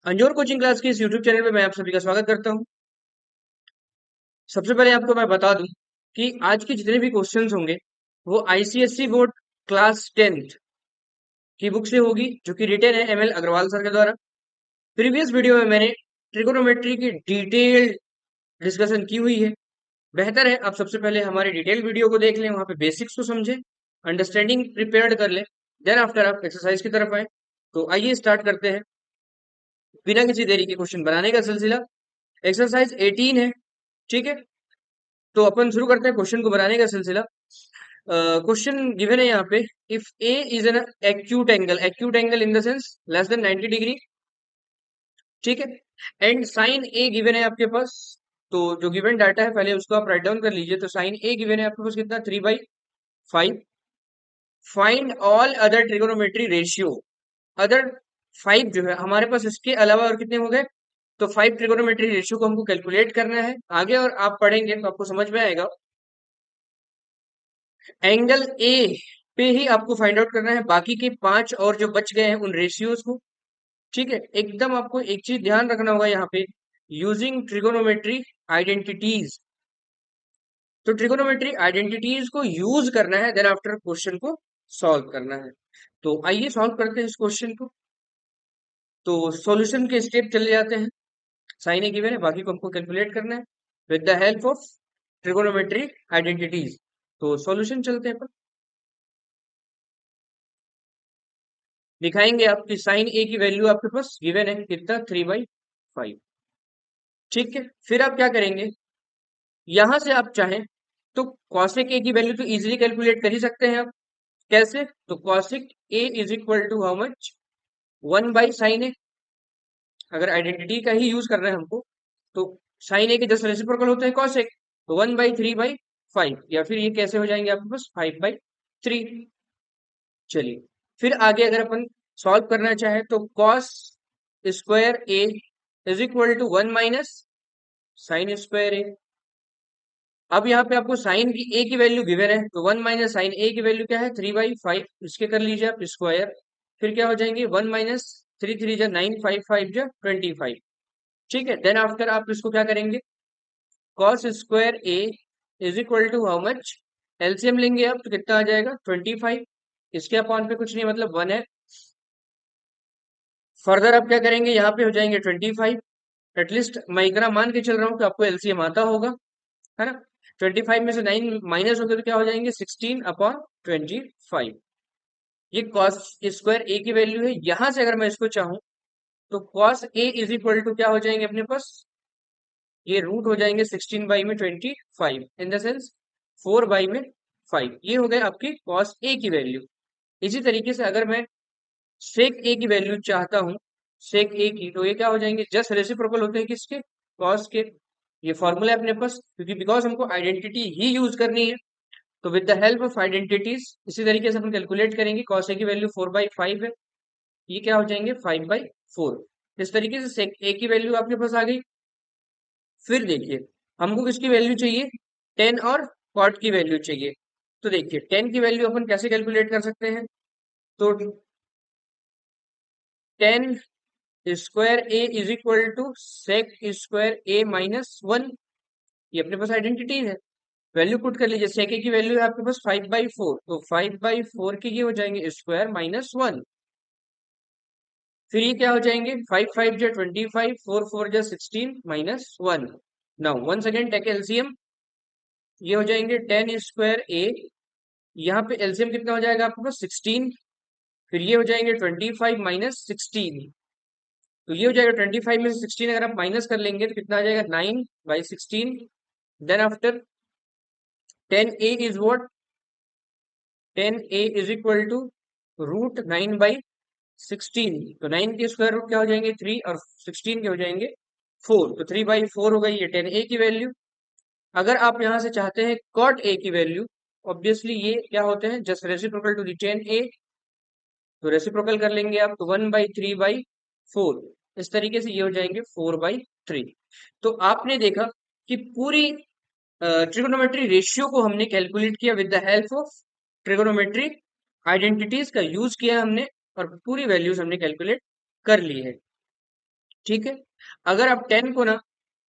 अंजोर coaching class के इस YouTube channel पे मैं आप सभी का स्वागत करता हूं। सबसे पहले आपको मैं बता दूं कि आज के जितने भी क्वेश्चंस होंगे वो आईसीएसई बोर्ड क्लास 10th की बुक से होगी, जो कि रिटेन है एमएल अग्रवाल सर के द्वारा। प्रीवियस वीडियो में मैंने ट्रिगोनोमेट्री की डिटेल्ड डिस्कशन की हुई है। बेहतर है आप सबसे पहले हमारी डिटेल वीडियो को देख लें, वहां पे बेसिक्स को समझें, अंडरस्टैंडिंग प्रिपेयर्ड कर लें। देन आफ्टर आप एक्सरसाइज की तरफ आए। तो आइए स्टार्ट करते हैं बिना किसी देरी के क्वेश्चन बनाने का सिलसिला। एक्सरसाइज 18 है, ठीक है। तो अपन शुरू करते हैं क्वेश्चन को बनाने का सिलसिला। क्वेश्चन गिवन है यहाँ पे, if A is an acute angle in the sense less than 90 degree, ठीक है, एंड साइन ए गिवन है आपके पास। तो जो गिवन डाटा है पहले उसको आप राइट डाउन कर लीजिए। तो साइन ए गिवन है आपके पास कितना, 3/5। Find all other trigonometry ratio. Other 5 जो है हमारे पास, इसके अलावा और कितने हो गए, तो 5 ट्रिगोनोमेट्री रेशियो को हमको कैलकुलेट करना है। आगे और आप पढ़ेंगे तो आपको समझ में आएगा। एंगल ए पे ही आपको फाइंड आउट करना है, बाकी के 5 और जो बच गए हैं उन रेशियोज को, ठीक है। एकदम आपको एक चीज ध्यान रखना होगा यहाँ पे, यूजिंग ट्रिगोनोमेट्री आइडेंटिटीज। तो ट्रिगोनोमेट्री आइडेंटिटीज को यूज करना है, देन आफ्टर क्वेश्चन को सॉल्व करना है। तो आइए सॉल्व करते हैं इस क्वेश्चन को। तो सॉल्यूशन के स्टेप चले जाते हैं। साइन ए गिवन है, बाकी को हमको कैलकुलेट करना है with the help of trigonometry identities. तो सॉल्यूशन चलते हैं अपन। दिखाएंगे आपकी साइन ए की वैल्यू आपके पास गिवन है कितना, 3/5, ठीक है। फिर आप क्या करेंगे, यहां से आप चाहें तो कॉसेक ए की वैल्यू तो इजीली कैलकुलेट कर ही सकते हैं आप। कैसे, तो cosec A is equal to how much, 1/साइन ए। अगर आइडेंटिटी का ही यूज करना है हमको, तो साइन ए के जस्ट रेसिप्रोकल होते हैं कॉसेक, तो 1/3/5, या फिर ये कैसे हो जाएंगे आपके पास, 5/3। चलिए, फिर आगे अगर अपन सॉल्व करना चाहे तो cos square A is equal to 1 - sine square A. अब यहाँ पे आपको साइन की ए की वैल्यू गिवन है, तो 1 - साइन ए की वैल्यू क्या है, 3/5। इसके कर लीजिए आप स्क्वायर। फिर क्या हो जाएंगे, 1 - 3 3 जा 9, 5 5 जा 25, ठीक है। देन आफ्टर आप इसको क्या करेंगे, cos square A is equal to how much, LCM लेंगे आप तो कितना आ जाएगा, 25। इसके अपॉन पे कुछ नहीं, मतलब 1 है। फर्दर आप क्या करेंगे, यहाँ पे हो जाएंगे 25। एटलीस्ट मैं इतना मान के चल रहा हूँ कि आपको एलसीएम आता होगा, है ना। 25 में से 9 माइनस होकर तो क्या हो जाएंगे, 16/25। ये कॉस स्क्वायर ए की वैल्यू है। यहां से अगर मैं इसको चाहूं तो cos A is equal to क्या हो जाएंगे अपने पास, ये रूट हो जाएंगे 16/25 इन द सेंस 4/5। ये हो गए आपकी कॉस ए की वैल्यू। इसी तरीके से अगर मैं सेक ए की वैल्यू चाहता हूं, सेक ए की, तो ये क्या हो जाएंगे, जस्ट रेसिप्रोकल होते हैं किसके, कॉस के। ये फॉर्मूला है अपने पास, क्योंकि बिकॉज हमको आइडेंटिटी ही यूज करनी है। तो with the help of identities इसी तरीके से अपन कैलकुलेट करेंगे। कॉस ए की वैल्यू 4/5 है, ये क्या हो जाएंगे, 5/4। इस तरीके से सेक ए की वैल्यू आपके पास आ गई। फिर देखिए, हमको किसकी वैल्यू चाहिए, 10 और कॉट की वैल्यू चाहिए। तो देखिए 10 की वैल्यू अपन कैसे कैलकुलेट कर सकते हैं, तो 10 square A is equal to sec square A -1। ये अपने पास आइडेंटिटी है, वैल्यू पुट कर लीजिए। सेक ए की वैल्यू है आपके पास 5/4, तो 5/4 के ये हो जाएंगे स्क्वायर -1। फिर ये क्या हो जाएंगे, 5 5 जा 25, 4 4 जा 16 - 1। Now once again take LCM, ये हो जाएंगे 10 स्क्वायर ए, यहाँ पे एलसीएम कितना हो जाएगा आपके पास, 16। फिर ये हो जाएंगे 25 - 16, तो ये हो जाएगा 25 में से 16 अगर आप माइनस कर लेंगे तो कितना आ जाएगा, 9/16। Then after 10 a is what, 10 a is equal to root 9/16। तो 9 के स्क्वायर रूट क्या हो जाएंगे, 3, और 16 के हो जाएंगे 4, तो 3/4 हो गई ये 10 a की वैल्यू। अगर आप यहां से चाहते हैं कॉट ए की वैल्यू, ऑब्वियसली ये क्या होते हैं, just reciprocal to the 10 a, तो रेसिप्रोकल कर लेंगे आप, तो 1/3/4। इस तरीके से ये हो जाएंगे 4/3। तो आपने देखा कि पूरी ट्रिगोनोमेट्री रेशियो को हमने कैलकुलेट किया with the help of trigonometry identities का यूज किया हमने, और पूरी वैल्यूज हमने कैलकुलेट कर ली है। ठीक है। अगर आप 10 को ना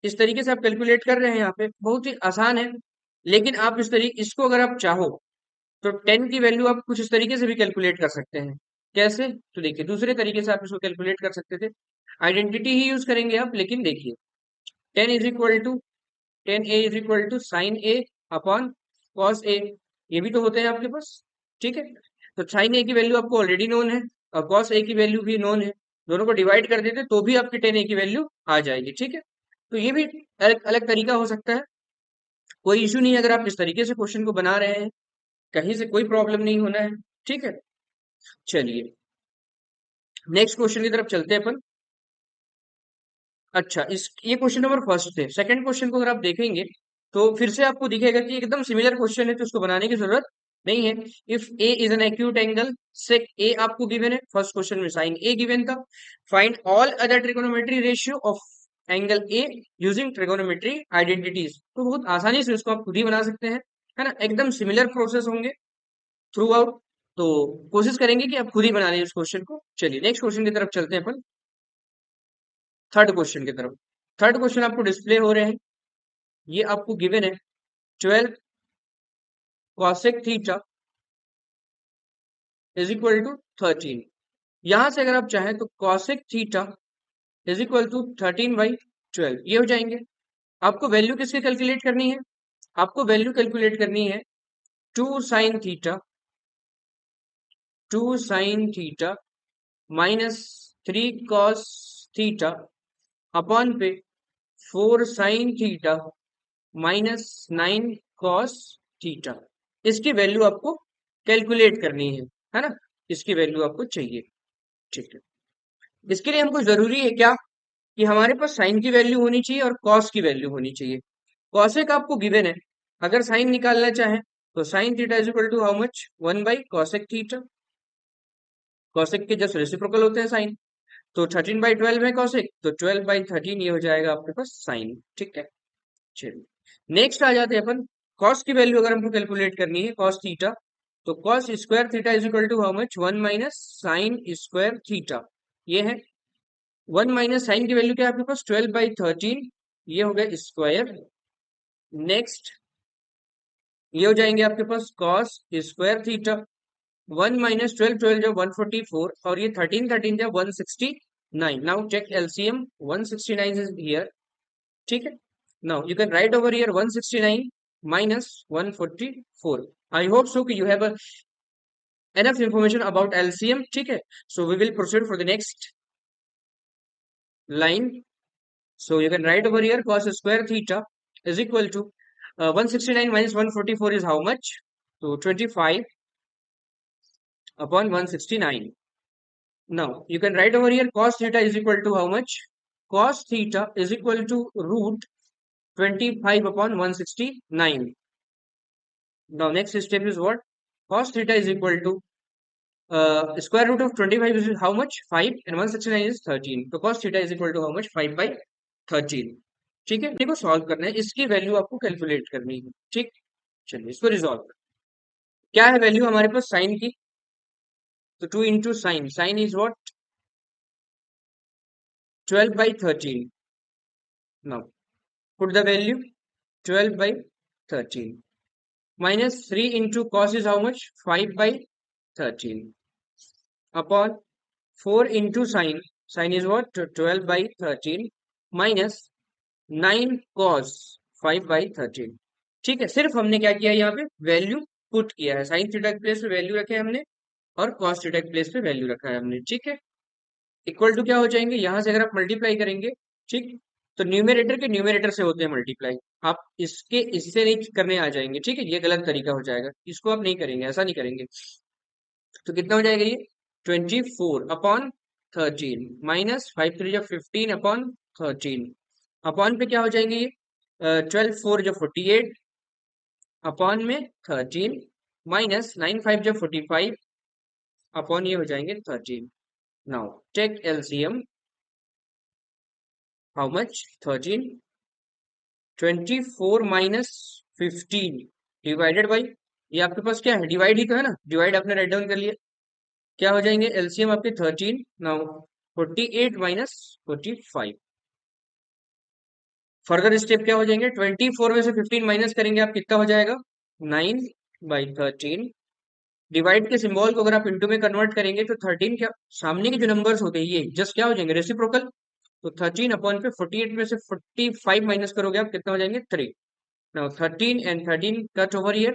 इस तरीके से आप कैलकुलेट कर रहे हैं, यहाँ पे बहुत ही आसान है, लेकिन आप इस तरीके इसको अगर आप चाहो तो 10 की वैल्यू आप कुछ इस तरीके से भी कैलकुलेट कर सकते हैं। कैसे? तो देखिए दूसरे तरीके से आप इसको कैलकुलेट कर सकते थे, आइडेंटिटी ही यूज करेंगे आप, लेकिन देखिए 10 is equal to 10a is equal to sine A upon cos A, ये भी तो होते हैं आपके पास, ठीक है। तो साइन ए की वैल्यू आपको ऑलरेडी नोन है और कॉस ए की वैल्यू भी नोन है, दोनों को डिवाइड कर देते तो भी आपकी 10a की वैल्यू आ जाएगी, ठीक है। तो ये भी अलग अलग तरीका हो सकता है, कोई इशू नहीं है अगर आप इस तरीके से क्वेश्चन को बना रहे हैं, कहीं से कोई प्रॉब्लम नहीं होना है, ठीक है। चलिए नेक्स्ट क्वेश्चन की तरफ चलते हैं अपन। अच्छा, इस ये क्वेश्चन नंबर फर्स्ट है। सेकंड क्वेश्चन को अगर आप देखेंगे तो फिर से आपको दिखेगा कि एकदम सिमिलर क्वेश्चन है, तो उसको बनाने की जरूरत नहीं है। If A is an acute angle, sec A आपको गिवन है, फर्स्ट क्वेश्चन में साइन ए गिवन था। Find all other trigonometry ratio of angle A using trigonometry identities. तो बहुत आसानी से इसको आप खुद ही बना सकते हैं, है ना, एकदम सिमिलर प्रोसेस होंगे थ्रू आउट। तो कोशिश करेंगे कि आप खुद ही बना लें इस क्वेश्चन को। चलिए नेक्स्ट क्वेश्चन की तरफ चलते हैं अपन, थर्ड क्वेश्चन की तरफ। थर्ड क्वेश्चन आपको डिस्प्ले हो रहे हैं, ये आपको गिवन है 12 cosec theta is equal to 13। यहां से अगर आप चाहें तो cosec theta is equal to 13/12 ये हो जाएंगे। आपको वैल्यू किसकी कैलकुलेट करनी है? आपको वैल्यू कैलकुलेट करनी है 2 sin theta minus 3 cos theta upon पे 4 sin थीटा -9 cos थीटा। इसकी वैल्यू आपको कैलकुलेट करनी है ना, इसकी वैल्यू आपको चाहिए, ठीक है। इसके लिए हमको जरूरी है क्या कि हमारे पास साइन की वैल्यू होनी चाहिए और कॉस की वैल्यू होनी चाहिए। कॉसेक आपको गिवन है, अगर साइन निकालना चाहे तो sine theta is equal to how much 1/कॉसेक थीटा, कॉसेक के जस्ट रेसिप्रोकल होते हैं साइन। तो 13/12 है कॉसेक, तो 12/13 ये हो जाएगा आपके पास साइन, ठीक है। चलिए नेक्स्ट आ जाते हैं अपन, कॉस की वैल्यू अगर हमको कैलकुलेट करनी है कॉस थीटा, तो cos square theta is equal to how much 1 minus sine square theta, ये है 1 माइनस साइन की वैल्यू क्या है आपके पास 12/13, ये हो गया स्क्वायर। नेक्स्ट ये हो जाएंगे आपके पास कॉस स्क्वायर थीटा, 1 माइनस 12 12 जो 144 और ये 13 13 जो 169। Now check LCM, 169 is here, ठीक है। Now you can write over here 169 minus 144। I hope so कि you have enough information about LCM, ठीक है। So we will proceed for the next line. So you can write over here cos square theta is equal to 169 minus 144 is how much? So 25 upon 169. Now you can write over here cos theta is equal to how much? Cos theta is equal to root 25 upon 169. Now next step is what? Cos theta is equal to square root of 25 is how much? 5 and 169 is 13. तो cos theta is equal to how much? 5/13। ठीक है, देखो solve करना है, इसकी value आपको calculate करनी है, ठीक। चलिए इसको रिजॉल्व, क्या है वैल्यू हमारे पास साइन की, तो 2 into sine, sine is what 12/13। Now put the value 12/13 minus 3 into cos is how much 5/13 upon 4 into sine, sine is what 12/13 minus 9 cos 5/13। ठीक है, सिर्फ हमने क्या किया यहाँ पे वैल्यू पुट किया है, साइन थीटा के प्लेस पे वैल्यू रखे हमने और कॉस थीटा के प्लेस पे वैल्यू रखा है हमने, ठीक है। इक्वल टू क्या हो जाएंगे, यहां से अगर आप मल्टीप्लाई करेंगे, ठीक, तो न्यूमेरेटर के न्यूमेरेटर से होते हैं मल्टीप्लाई, आप इसके इससे नहीं करने आ जाएंगे, ठीक है, ये गलत तरीका हो जाएगा, इसको आप नहीं करेंगे, ऐसा नहीं करेंगे। तो कितना हो जाएगा ये 24/13 माइनस 5 3 15 अपॉन 13 अपॉन पे क्या हो जाएंगे ये 12 4 जो 48 अपॉन में 13 माइनस 9 5 जो 45 अपॉन ये हो जाएंगे 13। Now take LCM, how much 13, 24 minus 15 divided by, ये आपके पास क्या है डिवाइड ही तो है ना, डिवाइड आपने राइट डाउन कर लिया, क्या हो जाएंगे एलसीएम आपके 13। Now 48 minus 45। फर्दर स्टेप क्या हो जाएंगे, 24 में से 15 माइनस करेंगे आप, कितना हो जाएगा, 9/13। डिवाइड के सिंबल को अगर आप इंटू में कन्वर्ट करेंगे तो 13 क्या, सामने के जो नंबर्स होते हैं ये जस्ट क्या हो जाएंगे, रेसिप्रोकल। तो 13 अपॉन पे 48 में से 45 माइनस करोगे आप, कितना हो जाएंगे, 3। Now 13 and 13 cut over here,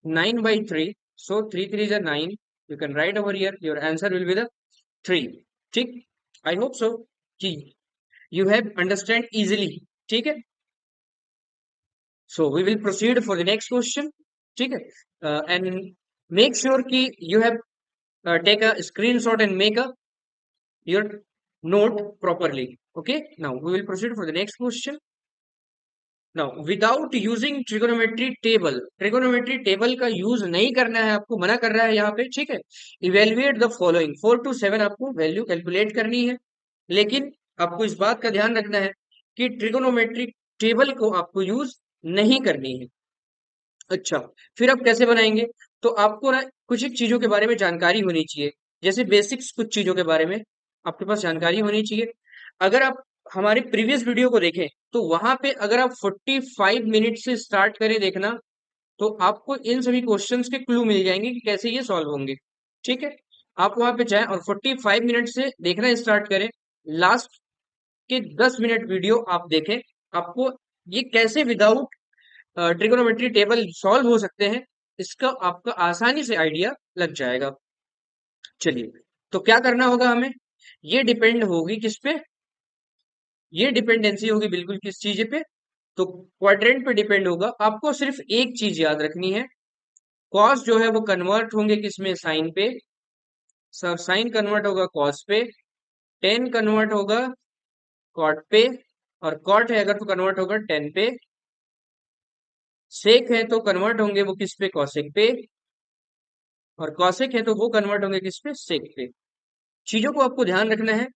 9/3, so 3 3s are 9, you can write over here, your answer will be the 3। ठीक, I hope so कि you have understand easily। ठीक है, so we will proceed for the next question। ठीक है, and make sure कि you have take a screenshot and make a your note properly। okay, now we will proceed for the next question। Now without using trigonometry table का use नहीं करना है आपको, मना कर रहा है यहाँ पे। ठीक है, इवेल्युएट द फॉलोइंग, 4 to 7 आपको वैल्यू कैलकुलेट करनी है, लेकिन आपको इस बात का ध्यान रखना है कि ट्रिगोनोमेट्री टेबल को आपको यूज नहीं करनी है। अच्छा, फिर आप कैसे बनाएंगे, तो आपको ना कुछ एक चीजों के बारे में जानकारी होनी चाहिए, जैसे बेसिक्स कुछ चीजों के बारे में आपके पास जानकारी होनी चाहिए। अगर आप हमारे प्रीवियस वीडियो को देखें तो वहां पे अगर आप 45 मिनट से स्टार्ट करें देखना, तो आपको इन सभी क्वेश्चंस के क्लू मिल जाएंगे कि कैसे ये सॉल्व होंगे। ठीक है, आप वहां पे जाएं और 45 मिनट से देखना स्टार्ट करें, लास्ट के 10 मिनट वीडियो आप देखें, आपको ये कैसे विदाउट ट्रिगोनोमेट्री टेबल सॉल्व हो सकते हैं, इसका आपका आसानी से आइडिया लग जाएगा। चलिए, तो क्या करना होगा हमें, ये डिपेंड होगी किस पे, ये डिपेंडेंसी होगी बिल्कुल किस चीज पे, तो क्वाड्रेंट पे डिपेंड होगा। आपको सिर्फ एक चीज याद रखनी है, कॉस जो है वो कन्वर्ट होंगे किसमें, साइन पे। सर साइन कन्वर्ट होगा कॉस पे, टेन कन्वर्ट होगा कॉट पे, और कॉट है अगर तो कन्वर्ट होगा टेन पे, सेक है तो कन्वर्ट होंगे वो किस पे, कॉसेक पे, और कॉसेक है तो वो कन्वर्ट होंगे किस पे, सेक पे। चीजों को आपको ध्यान रखना है,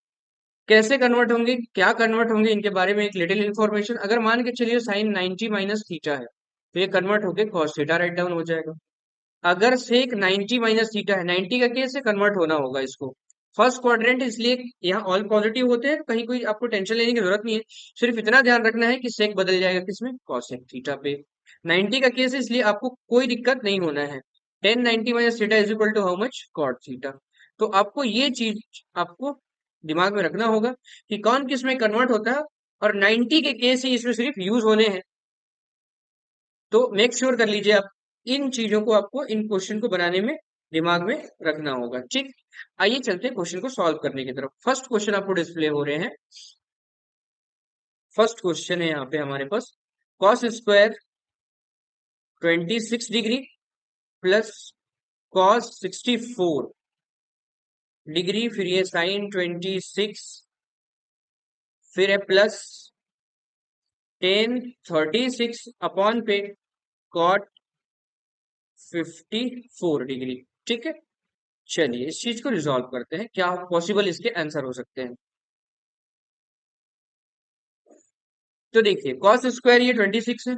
कैसे कन्वर्ट होंगे, क्या कन्वर्ट होंगे, इनके बारे में एक लिटिल इन्फॉर्मेशन। अगर मान के चलिए साइन 90 माइनस थीटा है, तो ये कन्वर्ट होके कॉस थीटा राइट डाउन हो जाएगा। अगर सेक 90 माइनस थीटा है, 90 का केस से कन्वर्ट होना होगा इसको, फर्स्ट क्वाड्रेंट इसलिए यहाँ ऑल पॉजिटिव होते हैं, कहीं कोई आपको टेंशन लेने की जरूरत नहीं है, सिर्फ इतना ध्यान रखना है कि सेक बदल जाएगा किसमें, कॉसेक थीटा पे। 90 का केस है इसलिए आपको कोई दिक्कत नहीं होना है, 10 90 minus theta is equal to how much, cot theta. तो आपको ये चीज आपको दिमाग में रखना होगा कि कौन किस में कन्वर्ट होता है, और 90 के केस ही इसमें सिर्फ यूज होने हैं। तो मेक श्योर कर लीजिए आप, इन चीजों को आपको इन क्वेश्चन को बनाने में दिमाग में रखना होगा। ठीक, आइए चलते हैं क्वेश्चन को सॉल्व करने की तरफ। फर्स्ट क्वेश्चन आपको डिस्प्ले हो रहे हैं, फर्स्ट क्वेश्चन है यहाँ पे हमारे पास, cos square 26 degree plus cos 64 degree, फिर ये साइन 26, फिर है प्लस टेन 36 अपॉन पे कॉट 54 डिग्री। ठीक है, चलिए इस चीज को रिजॉल्व करते हैं, क्या पॉसिबल इसके आंसर हो सकते हैं। तो देखिए कॉस स्क्वायर ये 26 है,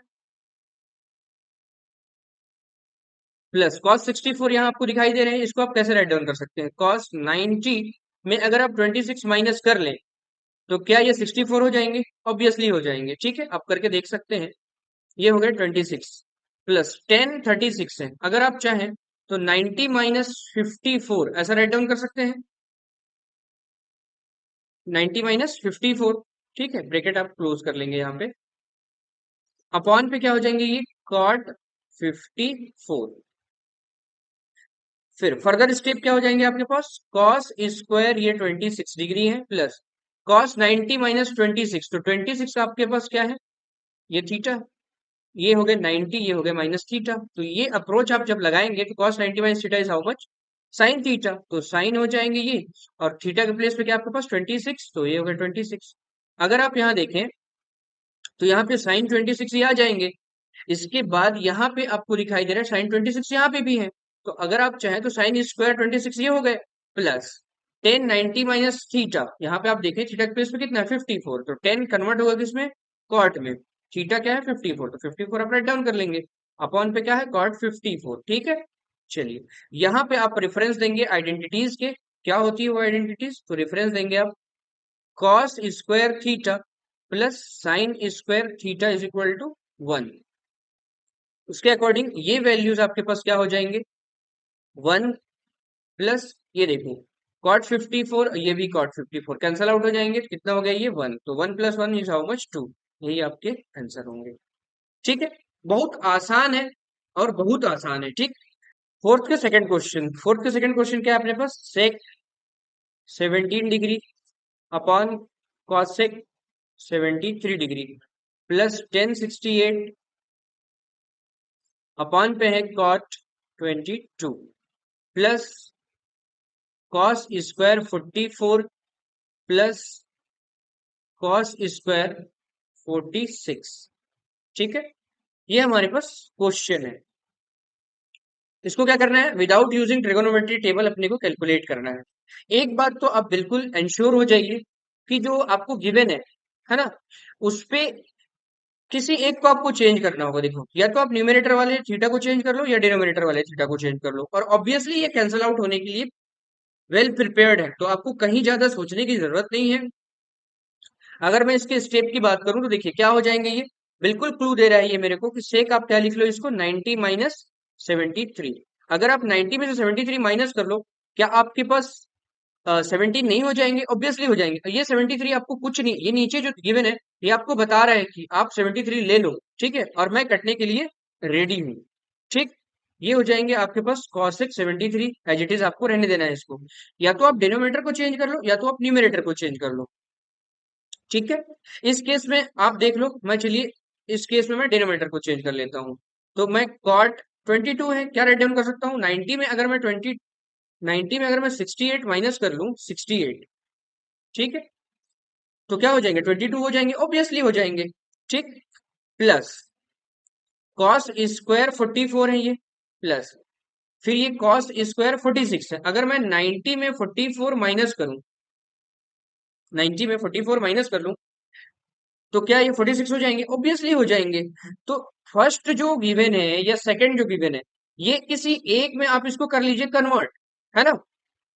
प्लस कॉस 64 यहाँ आपको दिखाई दे रहे हैं, इसको आप कैसे राइट डाउन कर सकते हैं, कॉस 90 में अगर आप 26 माइनस कर लें तो क्या ये 64 हो जाएंगे, ऑब्वियसली हो जाएंगे। ठीक है, आप करके देख सकते हैं, ये हो गया 26 प्लस 10 36 है, अगर आप चाहें तो 90 माइनस 54 ऐसा राइट डाउन कर सकते हैं, 90 माइनस 54। ठीक है, ब्रैकेट आप क्लोज कर लेंगे यहाँ पे, अपॉन पे क्या हो जाएंगे ये, कॉट 54। फिर फर्दर स्टेप क्या हो जाएंगे आपके पास, कॉस स्क्वायर ये 26 डिग्री है, प्लस कॉस 90 माइनस 26, तो 26 आपके पास क्या है, ये थीटा, ये हो गया 90, ये हो गया माइनस थीटा। तो ये अप्रोच आप जब लगाएंगे तो cos 90 minus theta is how much, sine theta, तो साइन हो जाएंगे ये, और थीटा के प्लेस पे क्या आपके पास 26, तो ये हो गया 26। अगर आप यहाँ देखें तो यहाँ पे साइन 26 ये आ जाएंगे, इसके बाद यहाँ पे आपको दिखाई दे रहा है साइन 26 यहाँ पे भी है, तो अगर आप चाहें तो साइन स्क्वायर 26 ये हो गए, प्लस 10 90 माइनस थीटा, यहाँ पे आप देखें थीटा के प्लेस पे कितना है 54, तो 10 कन्वर्ट होगा किसमें, कॉट में, थीटा क्या है 54, तो 54 आप राइट डाउन कर लेंगे, अपॉन पे क्या है कॉट 54। ठीक है, चलिए यहाँ पे आप रेफरेंस देंगे आइडेंटिटीज के, क्या होती है वो आइडेंटिटीज, तो रेफरेंस देंगे आप cos square theta plus sine square theta is equal to 1। उसके अकॉर्डिंग ये वैल्यूज आपके पास क्या हो जाएंगे, 1 प्लस ये देखो कॉट 54, ये भी कॉट 54 कैंसल आउट हो जाएंगे, तो कितना हो गया ये 1, तो 1 प्लस 1 इज हाउ मच 2। यही आपके आंसर होंगे। ठीक है, बहुत आसान है और बहुत आसान है। ठीक, फोर्थ के सेकंड क्वेश्चन क्या है अपने पास, sec 17 degree upon cosec 73 degree plus 1068 upon पे है cot 22 plus cos square 44 plus cos square 46। ठीक है, ये हमारे पास क्वेश्चन है। इसको क्या करना है, विदाउट यूजिंग ट्रिगोनोमेट्री टेबल अपने को कैलकुलेट करना है। एक बात तो आप बिल्कुल इंश्योर हो जाइए कि जो आपको गिवन है ना, उस पे किसी एक को आपको चेंज करना होगा। देखो, या तो आप न्यूमरेटर वाले थीटा को चेंज कर लो या डिनोमिनेटर वाले थीटा को चेंज कर लो, और ऑब्वियसली ये कैंसल आउट होने के लिए वेल प्रिपेयर्ड है, तो आपको कहीं ज्यादा सोचने की जरूरत नहीं है। अगर मैं इसके स्टेप की बात करूं तो देखिए क्या हो जाएंगे, ये बिल्कुल क्लू दे रहा है ये मेरे को कि सेक आप क्या लिख लो इसको, 90 माइनस 73। अगर आप 90 में से 73 माइनस कर लो, क्या आपके पास 17 नहीं हो जाएंगे? ऑब्वियसली हो जाएंगे। ये 73 आपको कुछ नहीं, ये नीचे जो गिवन है ये आपको बता रहा है कि आप 73 ले लो, ठीक है, और मैं कटने के लिए रेडी हूँ। ठीक, ये हो जाएंगे आपके पास cosec 73 एज इट इज, आपको रहने देना है इसको। या तो आप डिनोमिनेटर को चेंज कर लो या तो आप न्यूमरेटर को चेंज कर लो। ठीक है, इस केस में आप देख लो, मैं चलिए इस केस में मैं डिनोमिनेटर को चेंज कर लेता हूँ। तो मैं कॉट 22 है क्या राइट डाउन कर सकता हूँ, 90 में अगर मैं 68 माइनस कर लूं 68, ठीक है, तो क्या हो जाएंगे 22 हो जाएंगे, ऑब्वियसली हो जाएंगे। ठीक, प्लस कॉस स्क्वायर 44 है ये, प्लस फिर ये कॉस स्क्वायर 46 है। अगर मैं 90 में 44 माइनस करूं, 90 में 44 माइनस कर लूं, तो क्या ये 46 हो जाएंगे? ऑब्वियसली हो जाएंगे। तो फर्स्ट जो गिवन है या सेकंड जो गिवन है, ये किसी एक में आप इसको कर लीजिए कन्वर्ट, है ना,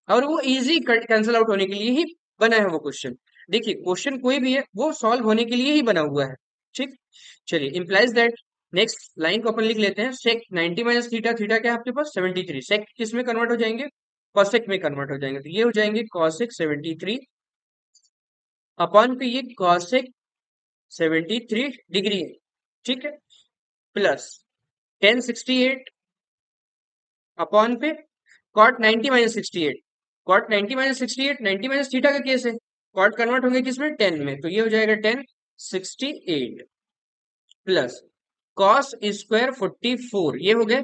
और वो इजी कैंसिल आउट होने के लिए ही बना है वो क्वेश्चन। देखिए, क्वेश्चन कोई भी है वो सॉल्व होने के लिए ही बना हुआ है। ठीक, चलिए, इंप्लाइज दैट, नेक्स्ट लाइन को अपन लिख लेते हैं, सेक 90 माइनस थीटा, थीटा क्या है आपके पास 73, सेक किस में कन्वर्ट हो जाएंगे, कॉसेक में कन्वर्ट हो जाएंगे, तो ये हो जाएंगे कॉसेक 73 अपॉन पे ये कॉसेक 73 डिग्री है। ठीक है, प्लस 1068 अपॉन पे cot 90 minus 68, cot 90 minus 68, 90 minus theta का केस है, कॉट कन्वर्ट होंगे किसमें 10 में, तो ये हो जाएगा 1068 प्लस कॉस स्क्वायर 44 ये हो गए,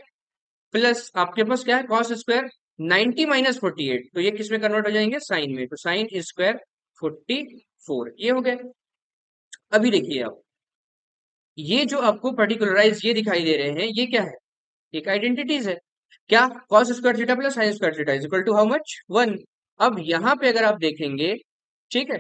प्लस आपके पास क्या है कॉस स्क्वायर 90 माइनस 48, तो ये किस में कन्वर्ट हो जाएंगे साइन में, तो साइन स्क्वायर 44 ये हो गए। अभी देखिए आप, ये जो आपको पर्टिकुलराइज ये दिखाई दे रहे हैं, ये क्या है, एक आइडेंटिटीज है। क्या, cos square theta plus sine square theta is equal to how much 1। अब यहाँ पे अगर आप देखेंगे, ठीक है,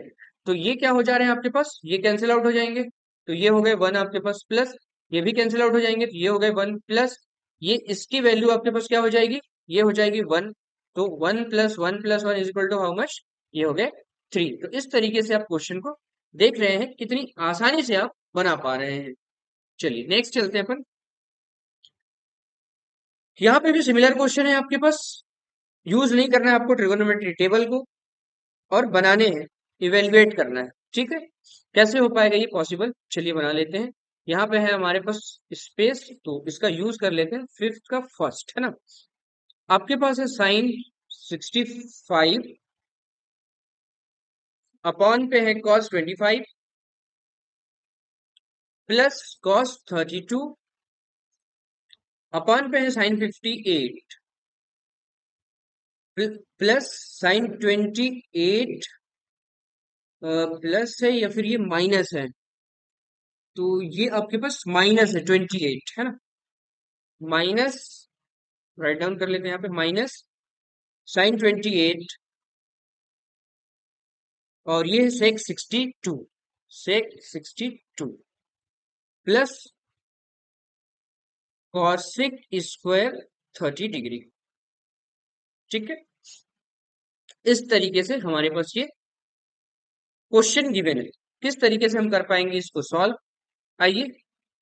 तो ये क्या हो जा रहे हैं आपके पास, ये कैंसिल आउट हो जाएंगे, तो ये हो गए 1 आपके पास, प्लस ये भी कैंसिल आउट हो जाएंगे, तो ये हो गए 1 प्लस ये इसकी वैल्यू आपके पास क्या हो जाएगी, ये हो जाएगी 1, तो 1 plus 1 is equal to how much, ये हो गए 3। तो इस तरीके से आप क्वेश्चन को देख रहे हैं, कितनी आसानी से आप बना पा रहे हैं। चलिए नेक्स्ट चलते हैं अपन, यहाँ पे भी सिमिलर क्वेश्चन है आपके पास, यूज नहीं करना है आपको ट्रिगोनोमेट्री टेबल को, और बनाने हैं, इवेल्युएट करना है। ठीक है, कैसे हो पाएगा ये पॉसिबल, चलिए बना लेते हैं। यहाँ पे है हमारे पास स्पेस, तो इसका यूज कर लेते हैं, फिफ्थ का फर्स्ट है ना, आपके पास है साइन 65 अपॉन पे है कॉस 25 प्लस कॉस 32 अपॉन पे है साइन 58 प्लस साइन 28 प्लस है या फिर ये माइनस है, तो ये आपके पास माइनस है 28 है ना, माइनस, राइट डाउन कर लेते हैं यहाँ पे, माइनस साइन 28 और ये सेक 62, सेक 62 प्लस कॉसेक स्क्वायर 30 डिग्री। ठीक है, इस तरीके से हमारे पास ये क्वेश्चन गिवन है, किस तरीके से हम कर पाएंगे इसको सॉल्व, आइए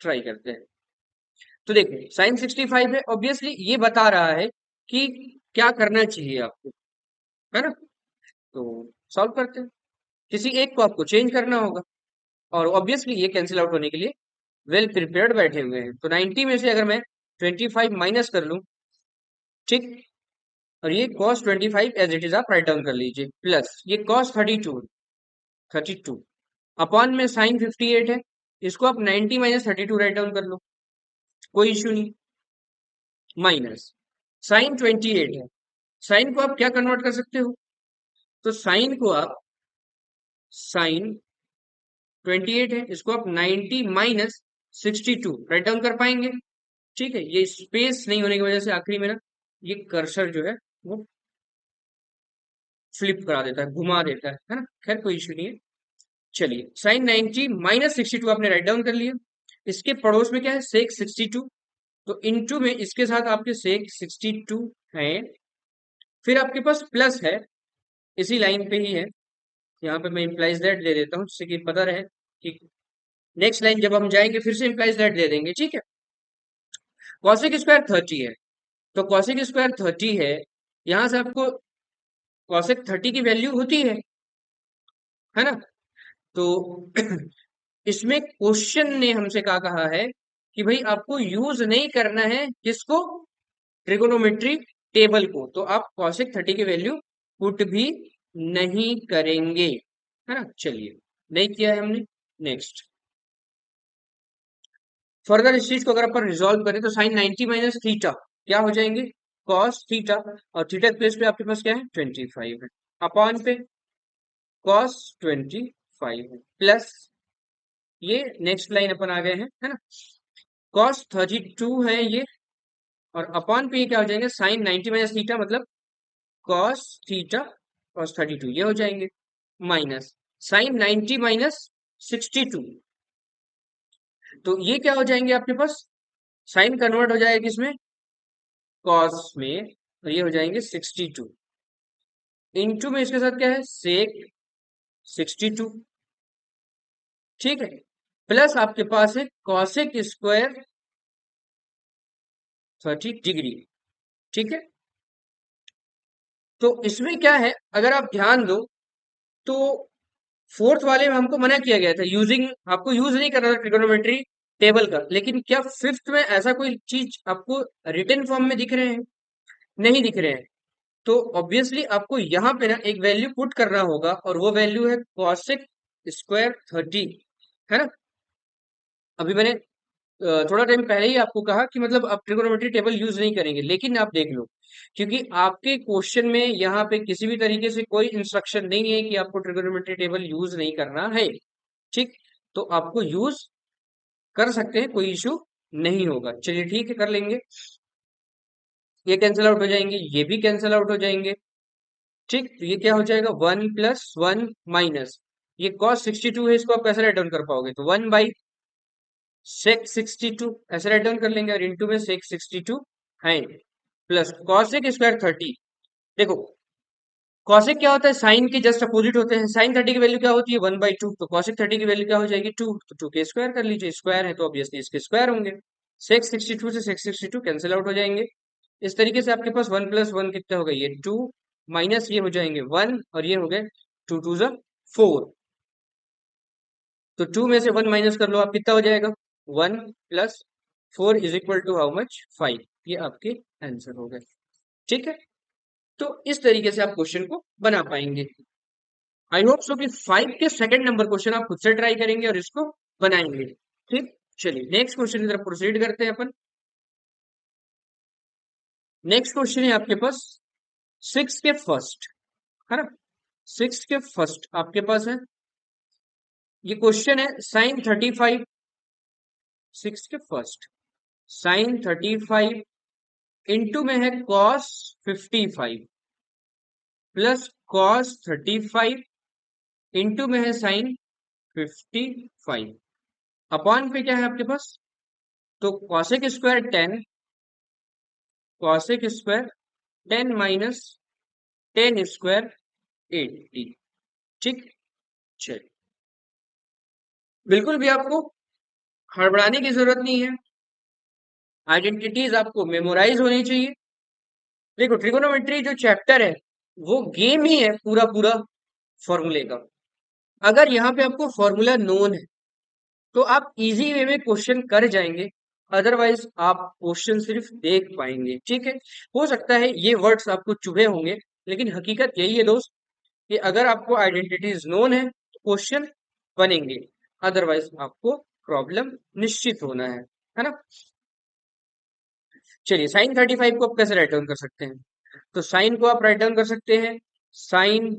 ट्राई करते हैं। तो देखो साइन 65 है, ऑब्वियसली ये बता रहा है कि क्या करना चाहिए आपको, है ना। तो सॉल्व करते हैं, किसी एक को आपको चेंज करना होगा, और ऑब्वियसली ये कैंसिल आउट होने के लिए वेल प्रिपेयर्ड बैठे हुए हैं। तो 90 में से अगर मैं 25 माइनस कर लूं, ठीक, और ये cos 25 एज इट इज आप राइट डाउन कर लीजिए, प्लस ये cos 32 अपॉन में साइन 58 है, इसको आप 90 माइनस 32 राइट डाउन कर लो, कोई इश्यू नहीं, माइनस साइन 28 है, साइन को आप क्या कन्वर्ट कर सकते हो, तो साइन को आप साइन 28 है, इसको आप 90 माइनस 62 राइट डाउन कर पाएंगे। ठीक है, ये स्पेस नहीं होने की वजह से आखिरी में ना ये कर्सर जो है वो फ्लिप करा देता है, घुमा देता है ना, खैर कोई इश्यू नहीं है। चलिए साइन 90 माइनस 62 आपने राइट डाउन कर लिया, इसके पड़ोस में क्या है सेक 62, तो इनटू में इसके साथ आपके सेक 62 है, फिर आपके पास प्लस है, इसी लाइन पे ही है, यहाँ पे मैं इम्प्लाइज दैट दे देता हूँ जिससे कि पता रहे कि नेक्स्ट लाइन जब हम जाएंगे फिर से इम्प्लाइज दैट दे देंगे, ठीक है। कॉसेक स्क्वायर 30 है, तो कॉसेक स्क्वायर 30 है, यहां से आपको कॉसेक 30 की वैल्यू होती है ना। तो इसमें क्वेश्चन ने हमसे क्या कहा है कि भाई आपको यूज नहीं करना है किसको, ट्रिगोनोमेट्री टेबल को, तो आप कॉसेक 30 की वैल्यू पुट भी नहीं करेंगे, है ना। चलिए नहीं किया है हमने, नेक्स्ट फर्दर इस चीज को अगर अपन रिजॉल्व करें तो साइन 90 माइनस थीटा क्या हो जाएंगे, कॉस थीटा, और थीटा के प्लेस पे आपके पास क्या है 25 है, अपॉन पे कॉस 25 है, प्लस ये नेक्स्ट लाइन अपन आ गए हैं, है ना, कॉस 32 है ये, और अपॉन पे ये क्या हो जाएंगे साइन 90 माइनस थीटा, मतलब कॉस थीटा कॉस 32 ये हो जाएंगे, माइनस साइन 90 माइनस 62, तो ये क्या हो जाएंगे आपके पास, साइन कन्वर्ट हो जाएगा किसमें, कॉस में, और ये हो जाएंगे 62, इंटू में इसके साथ क्या है सेक 62, ठीक है, प्लस आपके पास है कॉसेक स्क्वायर 30 डिग्री, ठीक है। तो इसमें क्या है अगर आप ध्यान दो, तो फोर्थ वाले में हमको मना किया गया था यूजिंग, आपको यूज नहीं करना था ट्रिगोनोमेट्री टेबल का, लेकिन क्या फिफ्थ में ऐसा कोई चीज आपको रिटन फॉर्म में दिख रहे हैं, नहीं दिख रहे हैं, तो ऑब्वियसली आपको यहाँ पे ना एक वैल्यू पुट करना होगा, और वो वैल्यू है कॉसेक स्क्वायर 30, है ना। अभी मैंने थोड़ा टाइम पहले ही आपको कहा कि मतलब आप ट्रिगोनोमेट्री टेबल यूज नहीं करेंगे, लेकिन आप देख लो, क्योंकि आपके क्वेश्चन में यहाँ पे किसी भी तरीके से कोई इंस्ट्रक्शन नहीं है कि आपको ट्रिगोनोमेट्री टेबल यूज नहीं करना है, ठीक, तो आपको यूज कर सकते हैं, कोई इशू नहीं होगा। चलिए ठीक है कर लेंगे, ये कैंसिल आउट हो जाएंगे, ये भी कैंसिल आउट हो जाएंगे, ठीक, तो ये क्या हो जाएगा 1 + 1 माइनस ये कॉस 62 है, इसको आप कैसे राइट डाउन कर पाओगे, तो 1/sec 62 ऐसे राइट डाउन कर लेंगे, और इंटू में sec 62 है, प्लस कॉसेक स्क्वायर 30, देखो कॉसेक क्या होता है साइन के जस्ट अपोजिट होते हैं, साइन 30 की वैल्यू क्या होती है 1/2, तो कॉसेक 30 की वैल्यू क्या हो जाएगी 2, तो 2 के स्क्वायर कर लीजिए, स्क्वायर है तो ऑब्वियसली इसके स्क्वायर होंगे, sec 62 से sec 62 कैंसिल आउट हो जाएंगे, इस तरीके से आपके पास 1 + 1 कितना हो गया ये 2, माइनस ये हो जाएंगे 1, और ये हो गए 2 × 2 = 4, तो 2 में से 1 माइनस कर लो आप, कितना हो जाएगा 1 + 4 = हाउ मच 5, ये आपके आंसर हो गए, ठीक है। तो इस तरीके से आप क्वेश्चन को बना पाएंगे। आई होप सो कि 5 के सेकंड नंबर क्वेश्चन आप खुद से ट्राई करेंगे और इसको बनाएंगे, ठीक। चलिए नेक्स्ट क्वेश्चन की तरफ प्रोसीड करते हैं अपन। नेक्स्ट क्वेश्चन है आपके पास 6 के फर्स्ट, है ना, 6 के फर्स्ट आपके पास है, ये क्वेश्चन है साइन 35, 6 के फर्स्ट साइन 35 इंटू में है कॉस 55 प्लस कॉस 35 इंटू में है साइन 55, अपॉन पे क्या है आपके पास, तो cosec square 10, cosec square 10 minus 10 square 80, ठीक। चलिए, बिल्कुल भी आपको हड़बड़ाने की जरूरत नहीं है। आइडेंटिटीज आपको मेमोराइज होनी चाहिए। देखो, ट्रिगोनोमेट्री जो चैप्टर है वो गेम ही है पूरा पूरा फॉर्मूले का। अगर यहाँ पे आपको फॉर्मूला नोन है तो आप इजी वे में क्वेश्चन कर जाएंगे, अदरवाइज आप क्वेश्चन सिर्फ देख पाएंगे। ठीक है, हो सकता है ये वर्ड्स आपको चुभे होंगे, लेकिन हकीकत यही है दोस्त कि अगर आपको आइडेंटिटीज नोन है तो क्वेश्चन बनेंगे, अदरवाइज आपको प्रॉब्लम निश्चित होना है ना। चलिए, साइन 35 को आप कैसे राइट डाउन कर सकते हैं? तो साइन को आप राइट डाउन कर सकते हैं साइन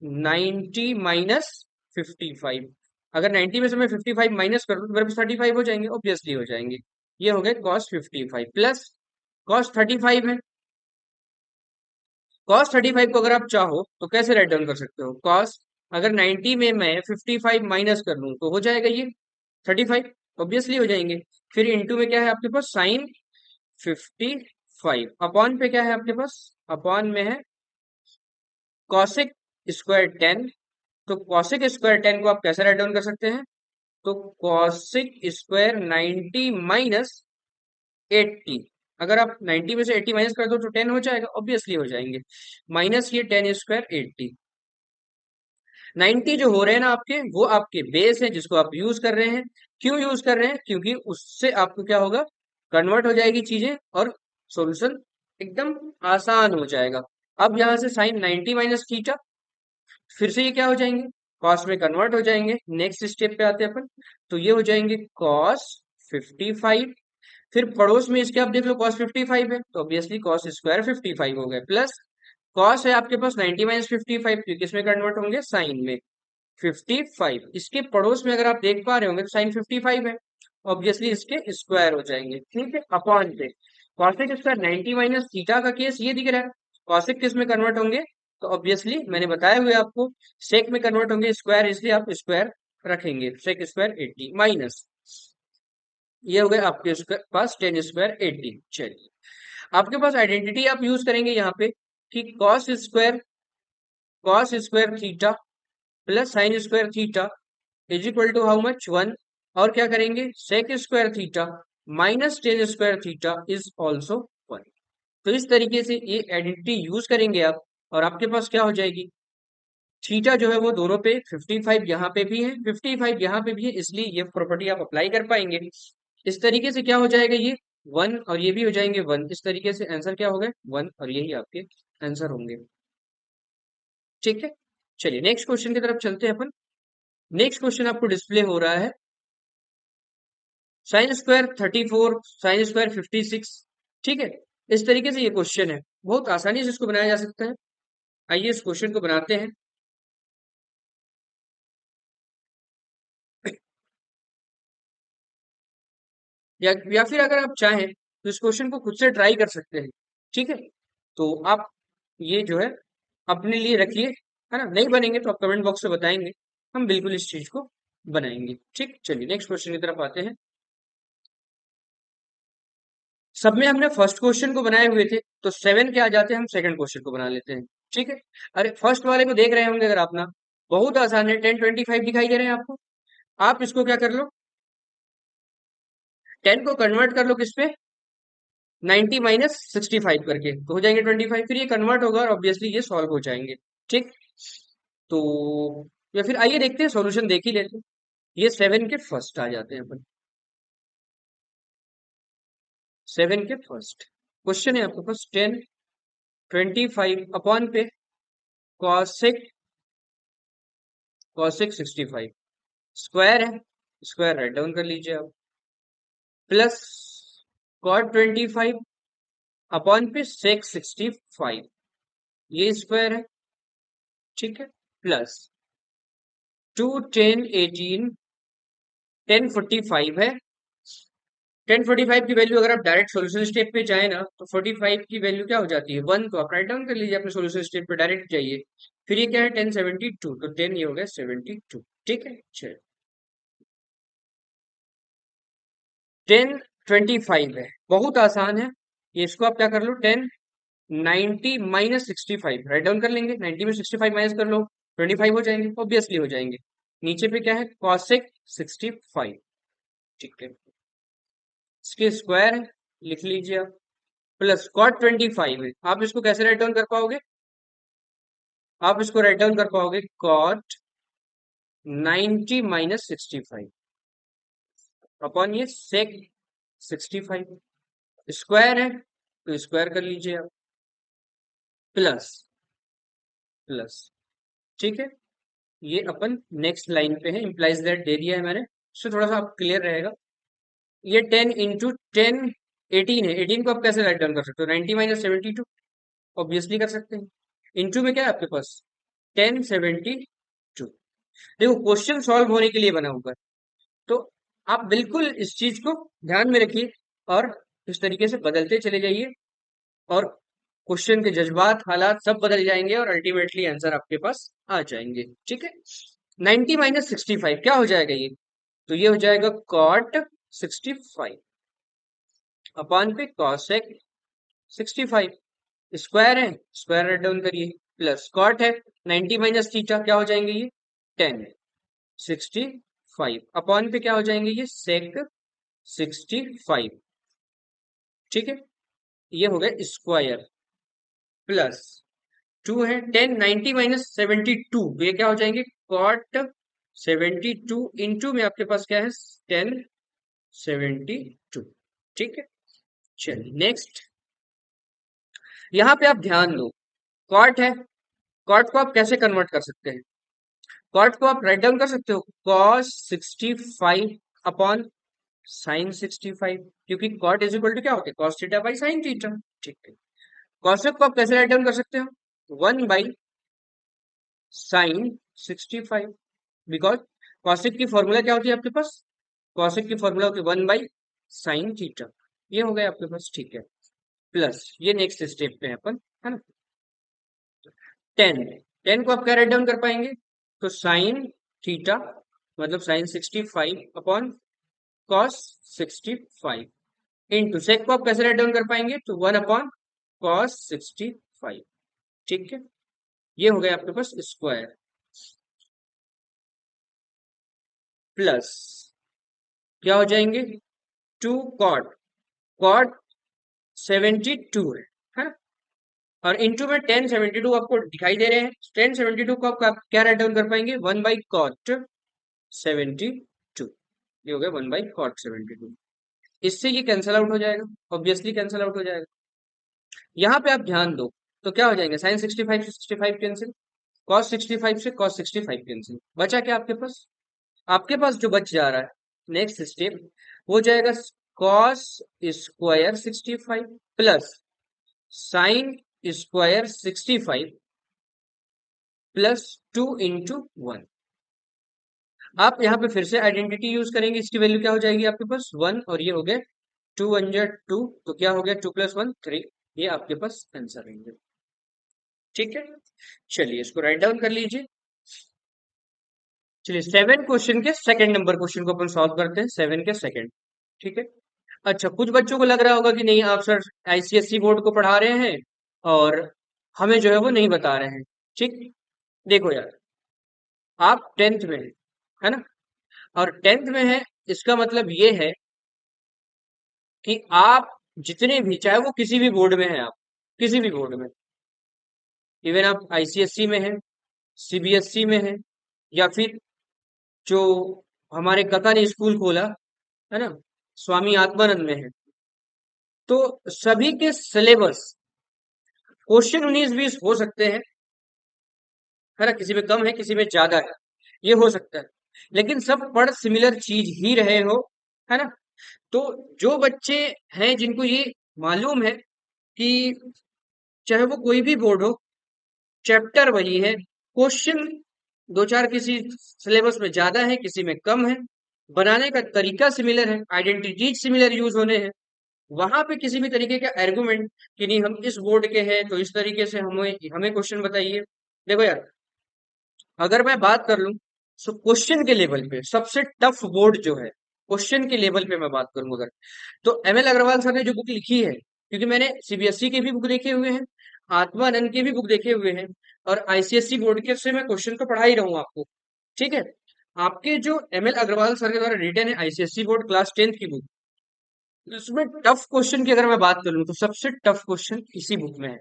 90 माइनस 55। अगर 90 में से मैं 55 माइनस कर दूं तो मेरे पास 35 हो जाएंगे, ऑब्वियसली हो जाएंगे। ये हो गए कॉस 55 प्लस कॉस 35 है। कॉस 35 को अगर आप चाहो तो कैसे राइट डाउन कर सकते हो? कॉस, अगर 90 में मैं 55 माइनस कर लूं तो हो जाएगा ये 35, ऑब्वियसली हो जाएंगे। फिर इनटू में क्या है आपके पास? साइन 55। अपॉन पे क्या है आपके पास? अपॉन में है कॉसिक स्क्वायर 10। तो कॉसिक स्क्वायर 10 को आप कैसे राइट डाउन कर सकते हैं? तो कॉसिक स्क्वायर 90 माइनस 80। अगर आप 90 में से 80 माइनस कर दो तो 10 हो जाएगा, ऑब्वियसली हो जाएंगे। माइनस ये 10 स्क्वायर 80। 90 जो हो रहे हैं ना आपके, वो आपके बेस है जिसको आप यूज कर रहे हैं। क्यों यूज कर रहे हैं? क्योंकि उससे आपको क्या होगा, कन्वर्ट हो जाएगी चीजें और सॉल्यूशन एकदम आसान हो जाएगा। अब यहां से साइन 90 माइनस थीटा, फिर से ये क्या हो जाएंगे, कॉस में कन्वर्ट हो जाएंगे। नेक्स्ट स्टेप पे आते हैं अपन, तो ये हो जाएंगे कॉस 55। फिर पड़ोस में इसके आप देख लो कॉस 55 है तो ऑब्वियसली कॉस स्क्वायर 55 हो गए, प्लस कॉस है आपके पास 90 माइनस 55, तो किसमें कन्वर्ट होंगे? साइन में 55। इसके पड़ोस में अगर आप देख पा रहे होंगे तो साइन 55 है, ऑब्वियसली इसके स्क्वायर हो जाएंगे। ठीक है, अपॉन पे कॉसेक स्क्वायर 90 माइनस थीटा का केस ये दिख रहा है। कॉसेक किस में कन्वर्ट होंगे? तो ऑब्वियसली मैंने बताया हुए आपको सेक में कन्वर्ट होंगे, स्क्वायर, इसलिए आप स्क्वायर रखेंगे। सेक स्क्वायर 80 माइनस ये हो गए आपके पास 10 स्क्वायर 80। चलिए, आपके पास आइडेंटिटी आप यूज करेंगे यहाँ पे कि cos square theta plus sine square theta is equal to how much? 1। और क्या करेंगे? Sec square theta minus 10 square theta is also 1। तो इस तरीके से ये आइडेंटिटी यूज करेंगे आप, और आपके पास क्या हो जाएगी? थीटा जो है वो दोनों पे 55 यहाँ पे भी है, 55 यहाँ पे भी है, इसलिए ये प्रॉपर्टी आप अप्लाई कर पाएंगे। इस तरीके से क्या हो जाएगा? ये 1 और ये भी हो जाएंगे 1। इस तरीके से आंसर क्या हो गए? 1 और यही आपके आंसर होंगे। ठीक है, चलिए नेक्स्ट क्वेश्चन की तरफ चलते हैं अपन। नेक्स्ट क्वेश्चन आपको डिस्प्ले हो रहा है साइन स्क्वायर 34 साइन स्क्वायर 56। ठीक है, इस तरीके से ये क्वेश्चन है, बहुत आसानी से इसको बनाया जा सकता है। आइए इस क्वेश्चन को बनाते हैं। या फिर अगर आप चाहें तो इस क्वेश्चन को खुद से ट्राई कर सकते हैं। ठीक है, तो आप ये जो है अपने लिए रखिए, है ना। नहीं बनेंगे तो आप कमेंट बॉक्स में बताएंगे, हम बिल्कुल इस चीज को बनाएंगे। ठीक, चलिए नेक्स्ट क्वेश्चन की तरफ आते हैं। सब में हमने फर्स्ट क्वेश्चन को बनाए हुए थे, तो 7 के आ जाते हैं, हम सेकंड क्वेश्चन को बना लेते हैं। ठीक है, अरे फर्स्ट वाले को देख रहे होंगे अगर आप ना, बहुत आसान है। 1025 दिखाई दे रहे हैं आपको, आप इसको क्या कर लो, 10 को कन्वर्ट कर लो किस पे? 90 माइनस 65 करके, तो हो जाएंगे 25। फिर ये कन्वर्ट होगा और ऑब्वियसली ये सॉल्व हो जाएंगे। ठीक, तो या फिर आइए देखते हैं, सॉल्यूशन देख ही लेते हैं। ये 7 के फर्स्ट आ जाते हैं अपन। 7 के फर्स्ट क्वेश्चन है आपके पास 1025 अपॉन पे कॉसेक 65 स्क्वायर है, स्क्वायर राइट डाउन कर लीजिए आप, प्लस कॉट 25 अपॉन पे सेक 65, ये स्क्वायर है। ठीक है, प्लस 2 10 18 1045 है। 1045 की वैल्यू अगर आप डायरेक्ट सॉल्यूशन स्टेप पे जाए ना तो 45 की वैल्यू क्या हो जाती है? 1। तो आप राइट डाउन कर लीजिए अपने सॉल्यूशन स्टेप पे, डायरेक्ट जाइए। फिर ये क्या है? 1072, तो 10 ये हो गया 72। ठीक है, चलिए 1025 है, बहुत आसान है। ये इसको आप क्या कर लो, 10 90 माइनस 65 राइट डाउन कर लेंगे। 90 में 65 माइनस कर लो, 25 हो जाएंगे, ऑब्वियसली हो जाएंगे। नीचे पे क्या है, कॉसेक 65, ठीक है, इसके स्क्वायर है, लिख लीजिए आप, प्लस कॉट 25 है। आप इसको कैसे राइट डाउन कर पाओगे, आप इसको राइट डाउन कर पाओगे कॉट 90 - 65 अपॉन ये सेक 65, स्क्वायर है तो स्क्वायर कर लीजिए आप, प्लस प्लस, ठीक है। ये अपन नेक्स्ट लाइन पे है, इंप्लाइज दैट दे दिया है मैंने, इससे थोड़ा सा आप क्लियर रहेगा। ये 10 × 10 18 है, 18 को आप कैसे राइट डाउन कर सकते हो, 90 - 72 ऑब्वियसली कर सकते हैं। इंटू में क्या है आपके पास, 1072। देखो क्वेश्चन सॉल्व होने के लिए बना हुआ है, तो आप बिल्कुल इस चीज को ध्यान में रखिए और इस तरीके से बदलते चले जाइए, और क्वेश्चन के जज्बात हालात सब बदल जाएंगे और अल्टीमेटली आंसर आपके पास आ जाएंगे, ठीक है। 90 - 65 क्या हो जाएगा ये, तो ये हो जाएगा कॉट 65 अपॉन पे कॉसेक 65, स्क्वायर है, स्क्वायर राइट डाउन करिए, प्लस कॉट है 90 माइनस थीटा, क्या हो जाएंगे ये 10 65 अपॉन पे क्या हो जाएंगे ये सेक 65, ठीक है। ये हो गया स्क्वायर, प्लस 2 है 10 90 - 72, ये क्या हो जाएंगे कॉट 72 इंटू में आपके पास क्या है 1072, ठीक है। चलिए नेक्स्ट, यहाँ पे आप ध्यान दो, कॉट है, कॉट को आप कैसे कन्वर्ट कर सकते हैं, कॉट को आप राइट डाउन कर सकते हो कॉस 65 अपॉन साइन 65, क्योंकि कॉट इज इक्वल टू क्या होता है cos theta by sine theta, ठीक है। कॉसेक को आप कैसे राइट डाउन कर सकते हो 1 बाई साइन 65, बिकॉज कॉसेक की फॉर्मूला क्या होती है आपके पास, कॉसेक की फॉर्मूला होती है 1 बाई साइन थीटा, ये हो गया आपके पास, ठीक है। प्लस ये नेक्स्ट स्टेप पे है अपन, है ना, 10, 10 को आप क्या राइट डाउन कर पाएंगे, तो साइन थीटा मतलब sine 65 upon cos 65, into sec को आप कैसे राइट डाउन कर पाएंगे, तो 1 अपॉन कॉस 65, ठीक है। ये हो गया आपके पास स्क्वायर, प्लस क्या हो जाएंगे 2 कॉट, कॉट 72 है ना? और इंटू में 1072 आपको दिखाई दे रहे हैं, 1072 को आप क्या राइट डाउन कर पाएंगे 1 बाई कॉट 72, ये हो गया 1 बाई कॉट 72, इससे ये कैंसिल आउट हो जाएगा, ऑब्वियसली कैंसिल आउट हो जाएगा। यहाँ पे आप ध्यान दो, तो क्या हो जाएंगे साइन 65 से 65 कैंसिल, कॉस 65 से कॉस 65 कैंसिल, बचा क्या आपके पास, आपके पास जो बच जा रहा है नेक्स्ट स्टेप वो जाएगा cos square 65 plus sine square 65 plus 2 into 1। आप यहाँ पे फिर से आइडेंटिटी यूज करेंगे, इसकी वैल्यू क्या हो जाएगी आपके पास 1, और ये हो गया 2 1 जा 2, तो क्या हो गया 2 + 1 3, ये आपके पास आंसर रहेंगे, ठीक है। चलिए इसको राइट डाउन कर लीजिए। चलिए 7 क्वेश्चन के सेकंड नंबर क्वेश्चन को अपन सॉल्व करते हैं, 7 के सेकंड, ठीक है। अच्छा, कुछ बच्चों को लग रहा होगा कि नहीं आप सर आईसीएसई बोर्ड को पढ़ा रहे हैं और हमें जो है वो नहीं बता रहे हैं, ठीक। देखो यार, आप 10th में है ना, और 10th में है, इसका मतलब ये है कि आप जितने भी, चाहे वो किसी भी बोर्ड में है, आप किसी भी बोर्ड में, इवन आप आईसीएसई में है, सीबीएसई में है, या फिर जो हमारे काका ने स्कूल खोला है ना, स्वामी आत्मानंद में है, तो सभी के सिलेबस क्वेश्चन 19-20 हो सकते हैं, है ना, किसी में कम है किसी में ज्यादा है, ये हो सकता है, लेकिन सब पढ़ सिमिलर चीज ही रहे हो, है ना। तो जो बच्चे हैं जिनको ये मालूम है कि चाहे वो कोई भी बोर्ड हो, चैप्टर वही है, क्वेश्चन दो चार किसी सिलेबस में ज्यादा है किसी में कम है, बनाने का तरीका सिमिलर है, आइडेंटिटीज सिमिलर यूज होने हैं, वहां पे किसी भी तरीके का आर्गुमेंट कि नहीं हम इस बोर्ड के हैं तो इस तरीके से हमें हमें क्वेश्चन बताइए। देखो यार, अगर मैं बात कर लूं तो क्वेश्चन के लेवल पे सबसे टफ बोर्ड जो है, क्वेश्चन के लेवल पे मैं बात करूं अगर, तो एमएल अग्रवाल सर ने जो बुक लिखी है, क्योंकि मैंने सीबीएसई की भी बुक देखे हुए हैं आत्मानंद की भी बुक देखे हुए हैं, और आईसीएससी बोर्ड के से मैं क्वेश्चन को पढ़ा ही रहा हूँ आपको। ठीक है, आपके जो एमएल अग्रवाल सर के द्वारा रिटन है आईसीएससी बोर्ड क्लास 10th की बुक, इसमें टफ क्वेश्चन की अगर मैं बात करूं तो सबसे टफ क्वेश्चन इसी बुक में है।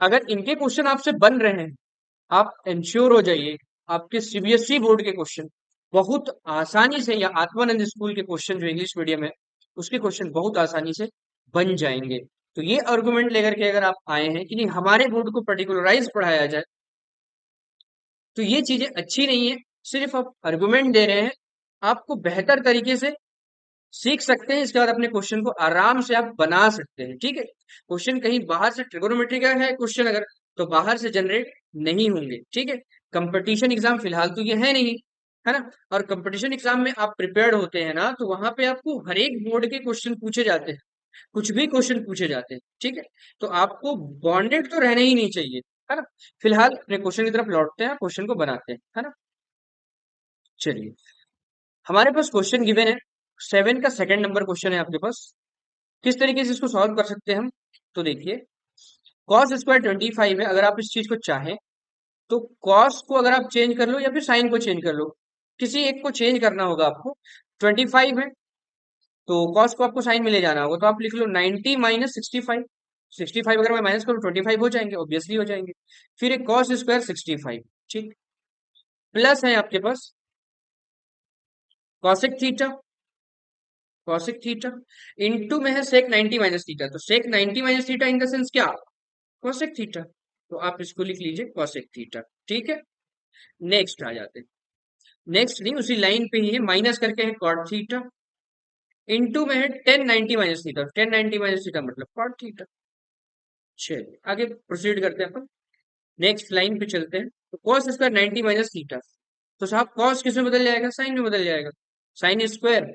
अगर इनके क्वेश्चन आपसे बन रहे हैं, आप इंश्योर हो जाइए आपके सीबीएसई बोर्ड के क्वेश्चन बहुत आसानी से, या आत्मानंद स्कूल के क्वेश्चन जो इंग्लिश मीडियम है उसके क्वेश्चन बहुत आसानी से बन जाएंगे। तो ये आर्गुमेंट लेकर के अगर आप आए हैं कि नहीं हमारे बोर्ड को पर्टिकुलराइज पढ़ाया जाए, तो ये चीजें अच्छी नहीं है। सिर्फ आप आर्गुमेंट दे रहे हैं, आपको बेहतर तरीके से सीख सकते हैं, इसके बाद अपने क्वेश्चन को आराम से आप बना सकते हैं। ठीक है, क्वेश्चन कहीं बाहर से ट्रिगोनोमेट्री का है क्वेश्चन अगर, तो बाहर से जनरेट नहीं होंगे। ठीक है, कंपटीशन एग्जाम फिलहाल तो ये है नहीं, है ना। और कंपटीशन एग्जाम में आप प्रिपेयर्ड होते हैं ना, तो वहां पे आपको हर एक बोर्ड के क्वेश्चन पूछे जाते हैं, कुछ भी क्वेश्चन पूछे जाते हैं। ठीक है, तो आपको बॉन्डेड तो रहना ही नहीं चाहिए, है ना। फिलहाल अपने क्वेश्चन की तरफ लौटते हैं, क्वेश्चन को बनाते हैं, है ना। चलिए, हमारे पास क्वेश्चन गिवन है, 7 का सेकंड नंबर क्वेश्चन है आपके पास। किस तरीके से इसको सॉल्व कर सकते हैं हम, तो देखिए, कॉस स्क्वायर 25 है। अगर आप इस चीज को चाहें तो कॉस को अगर आप चेंज कर लो या फिर साइन को चेंज कर लो, किसी एक को चेंज करना होगा आपको। 25 है तो कॉस को आपको साइन में ले जाना होगा, तो आप लिख लो 90 माइनस 65। 65 अगर मैं माइनस करूँ 25 हो जाएंगे, ऑब्वियसली हो जाएंगे। फिर एक कॉस स्क्वायर 65, ठीक, प्लस है आपके पास cosec theta. Cosec theta into में है सेक 90 माइनस थीटा, तो sec 90 minus theta in the sense क्या, कॉसेक थीटा। तो आप इसको लिख लीजिए कॉसेक थीटा। ठीक है, नेक्स्ट आ जाते हैं। नेक्स्ट नहीं, उसी लाइन पे ही है, माइनस करके है कॉट थीटा, इनटू में है ten 90 minus theta. Ten 90 minus theta मतलब कॉट थीटा। चलिए आगे प्रोसीड करते हैं अपन, नेक्स्ट लाइन पे चलते हैं। तो कॉस स्क्वायर 90 माइनस थीटा, तो साहब कॉस किस में बदल जाएगा, साइन में बदल जाएगा। साइन स्क्वायर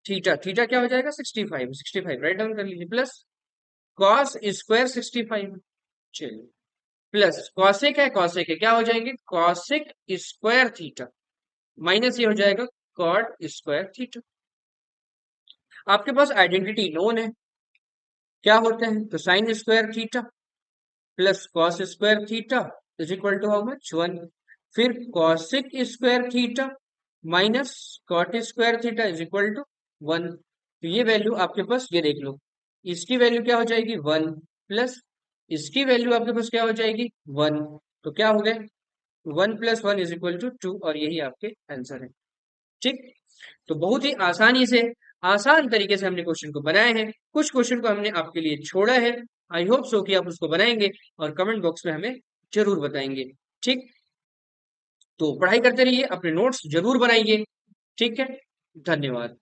थीटा, थीटा क्या हो जाएगा 65, 65 राइट डाउन कर लीजिए, प्लस कॉस स्क्वायर 65। चलिए, प्लस कॉसेक है, कॉसेक है क्या हो जाएंगे, कॉसेक स्क्वायर थीटा, माइनस ये हो जाएगा कॉट स्क्वायर थीटा। आपके पास आइडेंटिटी नोन है, क्या होते हैं, तो sine square theta plus cos square theta is equal to how much 1। फिर cosec square theta minus cot square theta is equal to 1। तो ये वैल्यू आपके पास, ये देख लो, इसकी वैल्यू क्या हो जाएगी 1, प्लस इसकी वैल्यू आपके पास क्या हो जाएगी 1। तो क्या हो गया, 1 प्लस 1 इज इक्वल टू 2, और यही आपके आंसर है। ठीक, तो बहुत ही आसानी से, आसान तरीके से हमने क्वेश्चन को बनाए हैं। कुछ क्वेश्चन को हमने आपके लिए छोड़ा है, आई होप सो कि आप उसको बनाएंगे और कमेंट बॉक्स में हमें जरूर बताएंगे। ठीक, तो पढ़ाई करते रहिए, अपने नोट्स जरूर बनाइए। ठीक है, धन्यवाद।